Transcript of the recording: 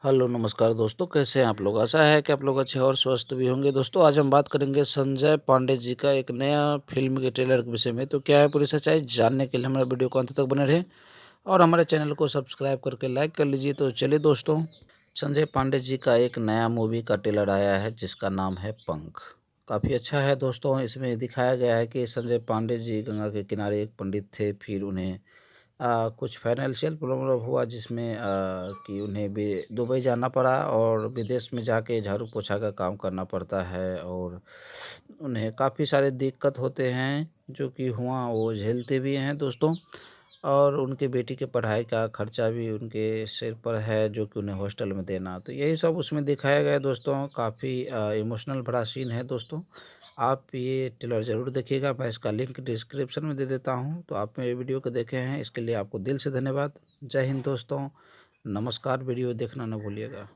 Hello नमस्कार दोस्तों, कैसे हैं आप लोग। आशा है कि आप लोग अच्छे और स्वस्थ भी होंगे। दोस्तों आज हम बात करेंगे संजय पांडे जी का एक नया फिल्म के ट्रेलर के विषय में। तो क्या है पूरी सच्चाई जानने के लिए हमारे वीडियो को अंत तक बने रहे और हमारे चैनल को सब्सक्राइब करके लाइक कर लीजिए। तो चलिए दोस्तों, संजय पांडे जी का एक नया मूवी का ट्रेलर आया है जिसका नाम है पंख। काफ़ी अच्छा है दोस्तों। इसमें दिखाया गया है कि संजय पांडे जी गंगा के किनारे एक पंडित थे, फिर उन्हें कुछ फाइनेंशियल प्रॉब्लम हुआ जिसमें कि उन्हें भी दुबई जाना पड़ा और विदेश में जाके झाड़ू पोछा का काम करना पड़ता है और उन्हें काफ़ी सारे दिक्कत होते हैं जो कि हुआ, वो झेलते भी हैं दोस्तों। और उनके बेटी के पढ़ाई का खर्चा भी उनके सिर पर है जो कि उन्हें हॉस्टल में देना, तो यही सब उसमें दिखाया गया है दोस्तों। काफ़ी इमोशनल भरा सीन है दोस्तों। आप ये ट्रेलर ज़रूर देखिएगा, मैं इसका लिंक डिस्क्रिप्शन में दे देता हूँ। तो आप मेरे वीडियो को देखे हैं इसके लिए आपको दिल से धन्यवाद। जय हिंद दोस्तों, नमस्कार। वीडियो देखना न भूलिएगा।